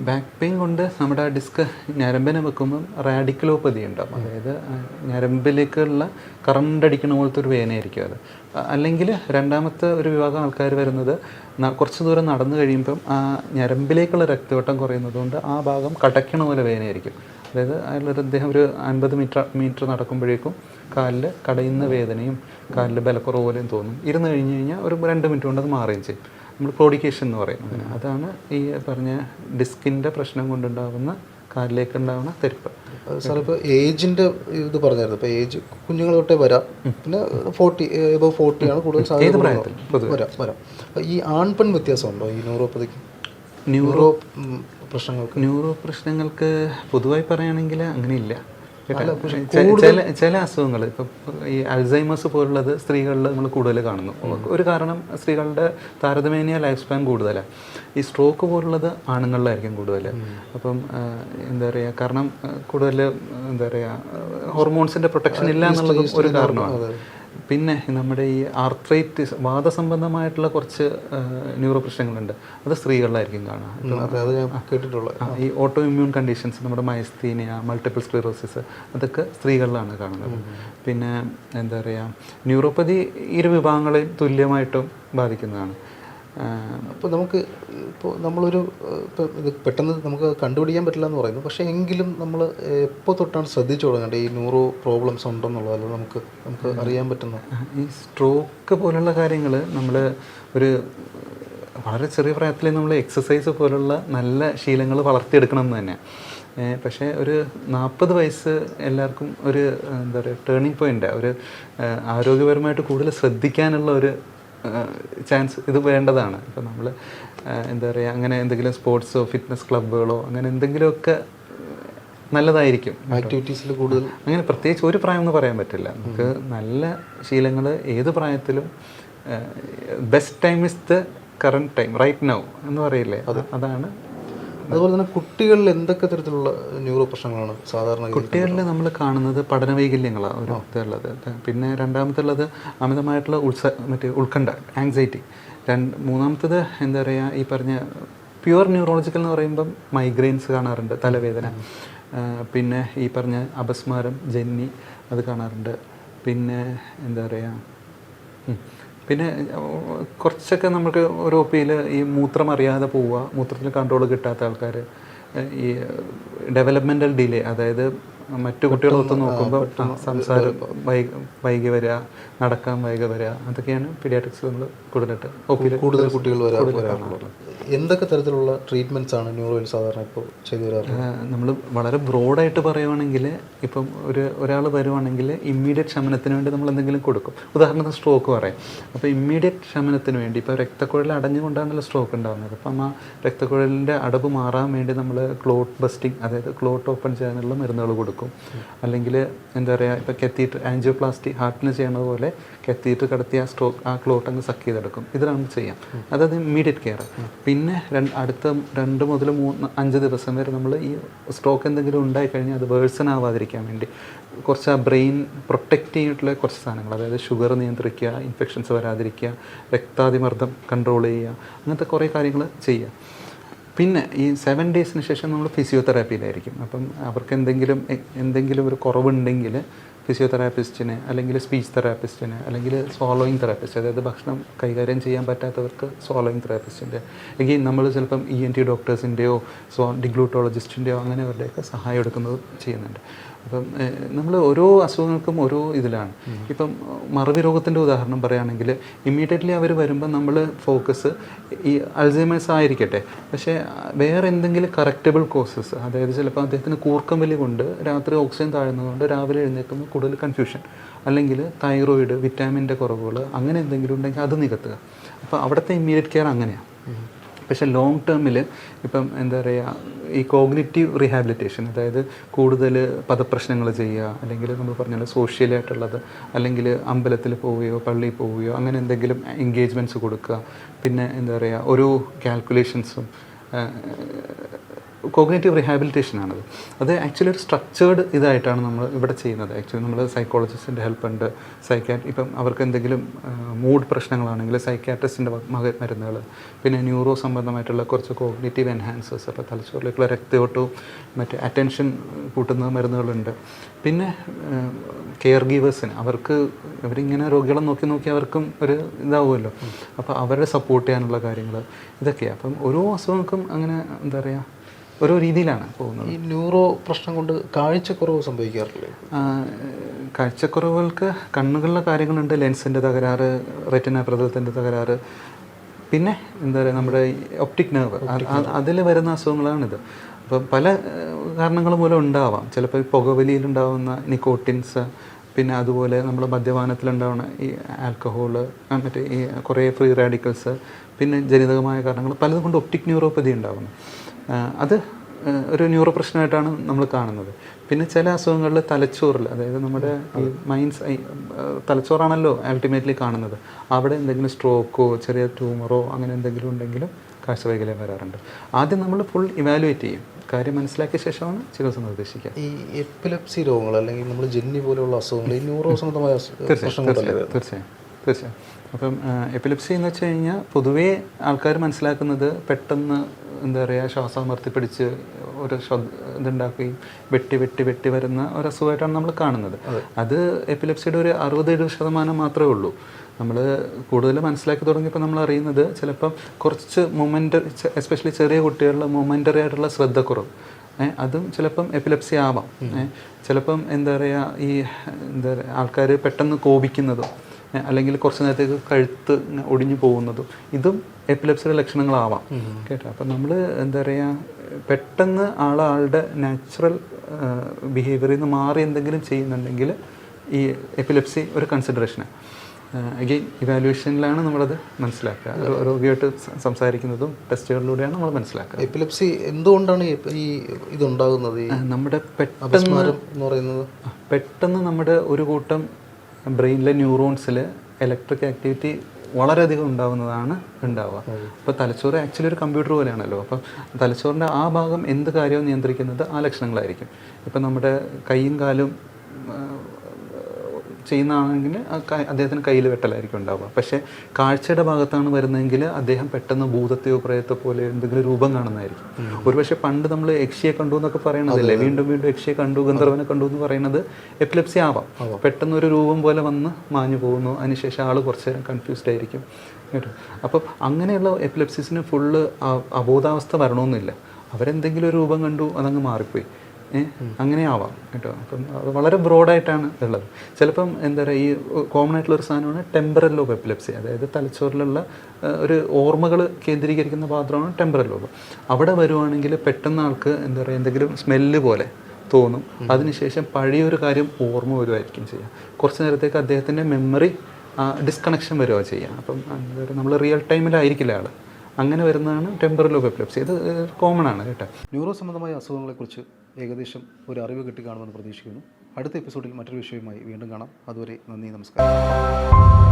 ബാക്ക് പെയിൻ കൊണ്ട് നമ്മുടെ ഡിസ്ക് ഞരമ്പിനെ വെക്കുമ്പം റാഡിക്കുലോപ്പതി ഉണ്ടാവും. അതായത് ഞരമ്പിലേക്കുള്ള കറണ്ട് അടിക്കണ പോലത്തെ ഒരു വേദനയായിരിക്കും അത്. അല്ലെങ്കിൽ രണ്ടാമത്തെ ഒരു വിഭാഗം ആൾക്കാർ വരുന്നത് കുറച്ച് ദൂരം നടന്നു കഴിയുമ്പം ആ ഞരമ്പിലേക്കുള്ള രക്തയോട്ടം കുറയുന്നതുകൊണ്ട് ആ ഭാഗം കടയ്ക്കണ പോലെ വേദനയായിരിക്കും. അതായത് അദ്ദേഹം ഒരു 50 മീറ്റർ നടക്കുമ്പോഴേക്കും കാലിൽ കടയുന്ന വേദനയും കാലിൽ ബലക്കുറവ് പോലെയും തോന്നും. ഇരുന്ന് കഴിഞ്ഞ് കഴിഞ്ഞാൽ ഒരു 2 മിനിറ്റ് കൊണ്ട് അത് മാറുകയും ചെയ്യും. നമ്മൾ ക്ലോഡിക്കേഷൻ എന്ന് പറയും അതിന്. അതാണ് ഈ പറഞ്ഞ ഡിസ്കിൻ്റെ പ്രശ്നം കൊണ്ടുണ്ടാകുന്ന കാലിലേക്ക് ഉണ്ടാവുന്ന തെരുപ്പ്. സാർ ഇപ്പോൾ ഏജിൻ്റെ ഇത് പറഞ്ഞായിരുന്നു. ഇപ്പോൾ ഏജ് കുഞ്ഞുങ്ങൾ തൊട്ടേ വരാം, പിന്നെ 40 എബവ് 40 ആണ് കൂടുതൽ സാധ്യത വരാം. ഈ ആൺപെൺ വ്യത്യാസമുണ്ടോ ഈ ന്യൂറോപ്പതിക്ക്, ന്യൂറോ പ്രശ്നങ്ങൾക്ക് പൊതുവായി പറയുകയാണെങ്കിൽ അങ്ങനെയില്ല. ചില അസുഖങ്ങൾ ഇപ്പം ഈ അൾസൈമേഴ്സ് പോലുള്ളത് സ്ത്രീകളിൽ നമ്മൾ കൂടുതൽ കാണുന്നു. ഒരു കാരണം സ്ത്രീകളുടെ താരതമ്യേന ലൈഫ് സ്പാൻ കൂടുതലാണ്. ഈ സ്ട്രോക്ക് പോലുള്ളത് ആണുങ്ങളിലായിരിക്കും കൂടുതൽ. അപ്പം എന്താ പറയുക, കാരണം കൂടുതൽ എന്താ പറയുക ഹോർമോൺസിൻ്റെ പ്രൊട്ടക്ഷൻ ഇല്ല എന്നുള്ളതും ഒരു കാരണമാണ്. പിന്നെ നമ്മുടെ ഈ ആർത്രൈറ്റിസ്, വാദസംബന്ധമായിട്ടുള്ള കുറച്ച് ന്യൂറോ പ്രശ്നങ്ങളുണ്ട്, അത് സ്ത്രീകളിലായിരിക്കും കാണുക. ഈ ഓട്ടോ ഇമ്മ്യൂൺ കണ്ടീഷൻസ്, നമ്മുടെ മയസ്തീനിയ, മൾട്ടിപ്പിൾ സ്ക്ലിറോസിസ്, അതൊക്കെ സ്ത്രീകളിലാണ് കാണുന്നത്. പിന്നെ എന്താ പറയുക, ന്യൂറോപ്പതി ഇരു വിഭാഗങ്ങളെയും തുല്യമായിട്ടും ബാധിക്കുന്നതാണ്. അപ്പോൾ നമുക്ക് ഇപ്പോൾ നമ്മളൊരു ഇത് പെട്ടെന്ന് നമുക്ക് കണ്ടുപിടിക്കാൻ പറ്റില്ല എന്ന് പറയുന്നു. പക്ഷേ എങ്കിലും നമ്മൾ എപ്പോൾ തൊട്ടാണ് ശ്രദ്ധിച്ചു തുടങ്ങേണ്ടത് ഈ ന്യൂറോ പ്രോബ്ലംസ് ഉണ്ടെന്നുള്ളത് നമുക്ക് അറിയാൻ പറ്റുന്നത്? ഈ സ്ട്രോക്ക് പോലുള്ള കാര്യങ്ങൾ നമ്മൾ ഒരു വളരെ ചെറിയ പ്രായത്തിൽ നമ്മൾ എക്സസൈസ് പോലുള്ള നല്ല ശീലങ്ങൾ വളർത്തിയെടുക്കണം എന്ന് തന്നെ. പക്ഷേ ഒരു 40 വയസ്സ് എല്ലാവർക്കും ഒരു എന്താ പറയുക ടേണിംഗ് പോയിൻ്റ്, ഒരു ആരോഗ്യപരമായിട്ട് കൂടുതൽ ശ്രദ്ധിക്കാനുള്ള ഒരു ചാൻസ് ഇത് വേണ്ടതാണ്. ഇപ്പം നമ്മൾ എന്താ പറയുക, അങ്ങനെ എന്തെങ്കിലും സ്പോർട്സോ ഫിറ്റ്നസ് ക്ലബ്ബുകളോ അങ്ങനെ എന്തെങ്കിലുമൊക്കെ നല്ലതായിരിക്കും. ആക്ടിവിറ്റീസിൽ കൂടുതൽ അങ്ങനെ പ്രത്യേകിച്ച് ഒരു പ്രായം എന്ന് പറയാൻ പറ്റില്ല. നമുക്ക് നല്ല ശീലങ്ങൾ ഏത് പ്രായത്തിലും, best time is the current time, right now എന്ന് പറയില്ലേ, അതാണ്. അതുപോലെ തന്നെ കുട്ടികളിൽ എന്തൊക്കെ തരത്തിലുള്ള ന്യൂറോ പ്രശ്നങ്ങളാണ് സാധാരണ? കുട്ടികളിൽ നമ്മൾ കാണുന്നത് പഠന വൈകല്യങ്ങളാണ് ഒരവസ്ഥയുള്ളത്. പിന്നെ രണ്ടാമത്തുള്ളത് അമിതമായിട്ടുള്ള ഉത്കണ്ഠ, ആങ്സൈറ്റി. മൂന്നാമത്തത് എന്താ പറയുക, ഈ പറഞ്ഞ പ്യുവർ ന്യൂറോളജിക്കൽ എന്ന് പറയുമ്പം മൈഗ്രെയിൻസ് കാണാറുണ്ട്, തലവേദന. പിന്നെ ഈ പറഞ്ഞ അപസ്മാരം, ജന്നി, അത് കാണാറുണ്ട്. പിന്നെ എന്താ പറയുക, പിന്നെ കുറച്ചൊക്കെ നമുക്ക് ഒരു ഒപ്പിയിൽ ഈ മൂത്രം അറിയാതെ പോവുക, മൂത്രത്തിൽ കൺട്രോൾ കിട്ടാത്ത ആൾക്കാർ, ഈ ഡെവലപ്മെൻ്റൽ ഡിലേ, അതായത് മറ്റു കുട്ടികളൊത്ത് നോക്കുമ്പോൾ സംസാരം വൈകി വരിക, നടക്കാൻ വൈകി വരിക, അതൊക്കെയാണ് പീഡിയാട്രിക്സ് നമ്മൾ കൂടുതൽ കുട്ടികൾ വരാറുള്ളത്. എന്തൊക്കെ തരത്തിലുള്ള ട്രീറ്റ്മെൻറ്റ്സ് ആണ് ന്യൂറോയിൽ സാധാരണ ഇപ്പോൾ ചെയ്തു വരാറുള്ളത്? നമ്മൾ വളരെ ബ്രോഡായിട്ട് പറയുവാണെങ്കിൽ, ഇപ്പം ഒരാൾ വരുവാണെങ്കിൽ ഇമ്മീഡിയറ്റ് ശമനത്തിന് വേണ്ടി നമ്മൾ എന്തെങ്കിലും കൊടുക്കും. ഉദാഹരണത്തിന് സ്ട്രോക്ക് പറയാം. അപ്പോൾ ഇമ്മീഡിയറ്റ് ശമനത്തിന് വേണ്ടി, ഇപ്പോൾ രക്തക്കുഴൽ അടഞ്ഞുകൊണ്ടാണല്ലോ സ്ട്രോക്ക് ഉണ്ടാകുന്നത്. അപ്പം ആ രക്തക്കുഴലിൻ്റെ അടവ് മാറാൻ വേണ്ടി നമ്മൾ ക്ലോട്ട് ബസ്റ്റിംഗ്, അതായത് ക്ലോട്ട് ഓപ്പൺ ചെയ്യാനുള്ള മരുന്നുകൾ കൊടുക്കും. അല്ലെങ്കിൽ എന്താ പറയുക, ഇപ്പോൾ കത്തീറ്റർ ആൻജിയോപ്ലാസ്റ്റി ഹാർട്ടിന് ചെയ്യണത് പോലെ കത്തീറ്റർ കടത്തി ആ ക്ലോട്ട് അങ്ങ് സക്ക് ചെയ്തെടുക്കും. ഇത് നമുക്ക് ചെയ്യാം. അതായത് ഇമ്മീഡിയറ്റ് കെയർ. പിന്നെ അടുത്ത 2 മുതൽ 5 ദിവസം വരെ നമ്മൾ ഈ സ്ട്രോക്ക് എന്തെങ്കിലും ഉണ്ടായിക്കഴിഞ്ഞാൽ അത് വേഴ്സൺ ആവാതിരിക്കാൻ വേണ്ടി കുറച്ച് ആ ബ്രെയിൻ പ്രൊട്ടക്റ്റ് ചെയ്തിട്ടുള്ള കുറച്ച് സാധനങ്ങൾ, അതായത് ഷുഗർ നിയന്ത്രിക്കുക, ഇൻഫെക്ഷൻസ് വരാതിരിക്കുക, രക്താതിമർദ്ദം കൺട്രോൾ ചെയ്യുക, അങ്ങനത്തെ കുറേ കാര്യങ്ങൾ ചെയ്യുക. പിന്നെ ഈ 7 ഡേയ്സിന് ശേഷം നമ്മൾ ഫിസിയോതെറാപ്പിയിലായിരിക്കും. അപ്പം അവർക്ക് എന്തെങ്കിലും ഒരു കുറവുണ്ടെങ്കിൽ ഫിസിയോതെറാപ്പിസ്റ്റിന്, അല്ലെങ്കിൽ സ്പീച്ച് തെറാപ്പിസ്റ്റിന്, അല്ലെങ്കിൽ സ്വോളോയിങ് തെറാപ്പിസ്റ്റ്, അതായത് ഭക്ഷണം കൈകാര്യം ചെയ്യാൻ പറ്റാത്തവർക്ക് സ്വോളോയിങ് തെറാപ്പിസ്റ്റിൻ്റെ, എങ്കിൽ നമ്മൾ ചിലപ്പം ENT ഡോക്ടേഴ്സിൻ്റെയോ ഡിഗ്ലൂട്ടോളജിസ്റ്റിൻ്റെയോ അങ്ങനെ അവരുടെയൊക്കെ സഹായം എടുക്കുന്നത് ചെയ്യുന്നുണ്ട്. അപ്പം നമ്മൾ ഓരോ അസുഖങ്ങൾക്കും ഓരോ ഇതിലാണ്. ഇപ്പം മറവി രോഗത്തിൻ്റെ ഉദാഹരണം പറയുകയാണെങ്കിൽ, ഇമ്മീഡിയറ്റ്ലി അവർ വരുമ്പോൾ നമ്മൾ ഫോക്കസ് ഈ അൾസൈമേഴ്സ് ആയിരിക്കട്ടെ, പക്ഷേ വേറെ എന്തെങ്കിലും കറക്റ്റബിൾ കോസസ്, അതായത് ചിലപ്പോൾ അദ്ദേഹത്തിന് കൂർക്കം വലി കൊണ്ട് രാത്രി ഓക്സിജൻ താഴ്ന്നതുകൊണ്ട് രാവിലെ എഴുന്നേൽക്കുമ്പോൾ കൂടുതൽ കൺഫ്യൂഷൻ, അല്ലെങ്കിൽ തൈറോയിഡ്, വിറ്റാമിൻ്റെ കുറവുകൾ, അങ്ങനെ എന്തെങ്കിലും ഉണ്ടെങ്കിൽ അത് നികത്തുക. അപ്പോൾ അവിടുത്തെ ഇമ്മീഡിയറ്റ് കെയർ അങ്ങനെയാണ്. പക്ഷേ ലോങ് ടേമിൽ ഇപ്പം എന്താ പറയുക, ഈ കോഗ്നിറ്റീവ് റീഹാബിലിറ്റേഷൻ, അതായത് കൂടുതൽ പദപ്രശ്നങ്ങൾ ചെയ്യുക, അല്ലെങ്കിൽ നമ്മൾ പറഞ്ഞാൽ സോഷ്യലായിട്ടുള്ളത്, അല്ലെങ്കിൽ അമ്പലത്തിൽ പോവുകയോ പള്ളിയിൽ പോവുകയോ അങ്ങനെ എന്തെങ്കിലും എൻഗേജ്മെൻറ്റ്സ് കൊടുക്കുക. പിന്നെ എന്താ പറയുക, ഓരോ കാൽക്കുലേഷൻസും കോഗ്നിറ്റീവ് റീഹാബിലിറ്റേഷനാണത്. അത് ആക്ച്വലി ഒരു സ്ട്രക്ചേർഡ് ഇതായിട്ടാണ് നമ്മൾ ഇവിടെ ചെയ്യുന്നത്. ആക്ച്വലി നമ്മൾ സൈക്കോളജിസ്റ്റിൻ്റെ ഹെൽപ്പ് ഉണ്ട്, ഇപ്പം അവർക്ക് എന്തെങ്കിലും മൂഡ് പ്രശ്നങ്ങളാണെങ്കിൽ സൈക്യാട്രിസ്റ്റിൻ്റെ മരുന്നുകൾ, പിന്നെ ന്യൂറോ സംബന്ധമായിട്ടുള്ള കുറച്ച് കോഗ്നിറ്റീവ് എൻഹാൻസേഴ്സ്, അപ്പോൾ തലച്ചോറിലേക്കുള്ള രക്തയോട്ടവും മറ്റ് അറ്റൻഷൻ കൂട്ടുന്ന മരുന്നുകളുണ്ട്. പിന്നെ കെയർ ഗീവേഴ്സിന്, അവരിങ്ങനെ രോഗികളെ നോക്കി അവർക്കും ഒരു ഇതാവുമല്ലോ, അപ്പോൾ അവരെ സപ്പോർട്ട് ചെയ്യാനുള്ള കാര്യങ്ങൾ ഇതൊക്കെയാണ്. അപ്പം ഓരോ അസുഖങ്ങൾക്കും അങ്ങനെ എന്താ പറയുക ഓരോ രീതിയിലാണ് പോകുന്നത്. ഈ ന്യൂറോ പ്രശ്നം കൊണ്ട് കാഴ്ചക്കുറവ് സംഭവിക്കാറില്ലേ? കാഴ്ചക്കുറവുകൾക്ക് കണ്ണുകളിലെ കാര്യങ്ങളുണ്ട്, ലെൻസിൻ്റെ തകരാറ്, റെറ്റിന പ്രതലത്തിൻ്റെ തകരാറ്, പിന്നെ എന്താ പറയുക നമ്മുടെ ഒപ്റ്റിക് നെർവ്, അതിൽ വരുന്ന അസുഖങ്ങളാണിത്. അപ്പം പല കാരണങ്ങൾ മൂലം ഉണ്ടാവാം. ചിലപ്പോൾ പുകവലിയിലുണ്ടാവുന്ന നിക്കോട്ടിൻസ്, പിന്നെ അതുപോലെ നമ്മൾ മദ്യപാനത്തിലുണ്ടാവുന്ന ഈ ആൽക്കഹോള്, മറ്റേ ഈ കുറേ ഫ്രീ റാഡിക്കൽസ്, പിന്നെ ജനിതകമായ കാരണങ്ങൾ പലതും കൊണ്ട് ഒപ്റ്റിക് ന്യൂറോപ്പതി ഉണ്ടാവുന്നു. അത് ഒരു ന്യൂറോ പ്രശ്നമായിട്ടാണ് നമ്മൾ കാണുന്നത്. പിന്നെ ചില അസുഖങ്ങളിൽ തലച്ചോറിൽ, അതായത് നമ്മുടെ ഈ തലച്ചോറാണല്ലോ അൾട്ടിമേറ്റ്ലി കാണുന്നത്, അവിടെ എന്തെങ്കിലും സ്ട്രോക്കോ ചെറിയ ട്യൂമറോ അങ്ങനെ എന്തെങ്കിലും ഉണ്ടെങ്കിലും കാഴ്ചവൈകല്യം വരാറുണ്ട്. ആദ്യം നമ്മൾ ഫുൾ ഇവാലുവേറ്റ് ചെയ്യും, കാര്യം മനസ്സിലാക്കിയ ശേഷമാണ് ചികിത്സ നിർദ്ദേശിക്കുക. ഈ എപ്പിലെപ്സി രോഗങ്ങൾ അല്ലെങ്കിൽ നമ്മൾ ജന്നി പോലെയുള്ള അസുഖങ്ങൾ ഈ ന്യൂറോ സംബന്ധമായ തീർച്ചയായും. അപ്പം എപ്പിലെപ്സി എന്ന് വെച്ച് കഴിഞ്ഞാൽ പൊതുവേ ആൾക്കാർ മനസ്സിലാക്കുന്നത് പെട്ടെന്ന് എന്താ പറയുക, ശ്വാസമർത്തിപ്പിടിച്ച് ഒരു ഇതുണ്ടാക്കുകയും വെട്ടി വരുന്ന ഒരു അസുഖമായിട്ടാണ് നമ്മൾ കാണുന്നത്. അത് എപ്പിലെപ്സിയുടെ ഒരു 60-70% മാത്രമേ ഉള്ളൂ. നമ്മൾ കൂടുതൽ മനസ്സിലാക്കി തുടങ്ങിയപ്പോൾ നമ്മൾ അറിയുന്നത് ചിലപ്പം കുറച്ച് എസ്പെഷ്യലി ചെറിയ കുട്ടികളിൽ മൊമെൻ്ററി ആയിട്ടുള്ള ശ്രദ്ധക്കുറവ്, അതും ചിലപ്പം എപ്പിലെപ്സി ആവാം. ചിലപ്പം എന്താ പറയുക, ഈ എന്താ പറയുക, ആൾക്കാർ പെട്ടെന്ന് കോപിക്കുന്നതും അല്ലെങ്കിൽ കുറച്ച് നേരത്തേക്ക് കഴുത്ത് ഒടിഞ്ഞു പോകുന്നതും ഇതും എപ്പിലെപ്സിയുടെ ലക്ഷണങ്ങളാവാം കേട്ടോ. അപ്പം നമ്മൾ എന്താ പറയുക, പെട്ടെന്ന് ആളുടെ നാച്ചുറൽ ബിഹേവിയറിൽ നിന്ന് മാറി എന്തെങ്കിലും ചെയ്യുന്നുണ്ടെങ്കിൽ ഈ എപ്പിലെപ്സി ഒരു കൺസിഡറേഷനാണ്. അഗെയിൻ ഇവാലുവേഷനിലാണ് നമ്മളത് മനസ്സിലാക്കുക. രോഗിയായിട്ട് സംസാരിക്കുന്നതും ടെസ്റ്റുകളിലൂടെയാണ് നമ്മൾ മനസ്സിലാക്കുക. എപ്പിലെപ്സി എന്തുകൊണ്ടാണ് ഈ ഇതുണ്ടാകുന്നത്? നമ്മുടെ പെട്ടെന്ന് നമ്മുടെ ഒരു കൂട്ടം ബ്രെയിനിലെ ന്യൂറോൺസിൽ ഇലക്ട്രിക് ആക്ടിവിറ്റി വളരെയധികം ഉണ്ടാവുക. അപ്പോൾ തലച്ചോറ് ആക്ച്വലി ഒരു കമ്പ്യൂട്ടർ പോലെയാണല്ലോ. അപ്പം തലച്ചോറിൻ്റെ ആ ഭാഗം എന്ത് കാര്യവും നിയന്ത്രിക്കുന്നത് ആ ലക്ഷണങ്ങളായിരിക്കും. ഇപ്പം നമ്മുടെ കൈയും കാലും ചെയ്യുന്നതാണെങ്കിൽ അദ്ദേഹത്തിന് കയ്യിൽ വെട്ടലായിരിക്കും ഉണ്ടാവുക. പക്ഷേ കാഴ്ചയുടെ ഭാഗത്താണ് വരുന്നതെങ്കിൽ അദ്ദേഹം പെട്ടെന്ന് ഭൂതത്തെയോ പ്രേതത്തെ പോലെ എന്തെങ്കിലും രൂപം കാണുന്നതായിരിക്കും. ഒരുപക്ഷെ പണ്ട് നമ്മൾ യക്ഷിയെ കണ്ടു എന്നൊക്കെ പറയണതില്ലേ, വീണ്ടും യക്ഷിയെ കണ്ടു, ഗന്ധർവനെ കണ്ടു എന്ന് പറയുന്നത് എപ്പിലെപ്സി ആവാം. പെട്ടെന്ന് ഒരു രൂപം പോലെ വന്ന് മാഞ്ഞു പോകുന്നു, അതിനുശേഷം ആൾ കുറച്ച് നേരം കൺഫ്യൂസ്ഡ് ആയിരിക്കും കേട്ടോ. അപ്പം അങ്ങനെയുള്ള എപ്പിലെപ്സിന് ഫുള്ള് അബോധാവസ്ഥ വരണമെന്നില്ല. അവരെന്തെങ്കിലും ഒരു രൂപം കണ്ടു, അതങ്ങ് മാറിപ്പോയി, അങ്ങനെ ആവാം കേട്ടോ. അപ്പം അത് വളരെ ബ്രോഡായിട്ടാണ് ഉള്ളത്. ചിലപ്പം എന്താ പറയുക, ഈ കോമൺ ആയിട്ടുള്ളൊരു സാധനമാണ് ടെമ്പറൽ ലോബ് എപ്പിലെപ്സി. അതായത് തലച്ചോറിലുള്ള ഒരു ഓർമ്മകൾ കേന്ദ്രീകരിക്കുന്ന ഭാഗമാണ് ടെമ്പറൽ ലോബ്. അവിടെ വരുവാണെങ്കിൽ പെട്ടെന്ന് ആൾക്ക് എന്താ പറയുക, എന്തെങ്കിലും സ്മെല്ല് പോലെ തോന്നും. അതിനുശേഷം പഴയൊരു കാര്യം ഓർമ്മ വരുമായിരിക്കും ചെയ്യുക. കുറച്ച് നേരത്തേക്ക് അദ്ദേഹത്തിൻ്റെ മെമ്മറി ഡിസ്കണക്ഷൻ വരിക ചെയ്യുക. അപ്പം എന്താ പറയുക, നമ്മൾ റിയൽ ടൈമിലായിരിക്കില്ല ആൾ. അങ്ങനെ വരുന്നതാണ് ടെമ്പറൽ ലോബ് എപ്പിലെപ്സി. ഇത് കോമൺ ആണ് കേട്ടോ. ന്യൂറോ സംബന്ധമായ അസുഖങ്ങളെക്കുറിച്ച് ഏകദേശം ഒരു അറിവ് കിട്ടിക്കാണുമെന്ന് പ്രതീക്ഷിക്കുന്നു. അടുത്ത എപ്പിസോഡിൽ മറ്റൊരു വിഷയവുമായി വീണ്ടും കാണാം. അതുവരെ നന്ദി, നമസ്കാരം.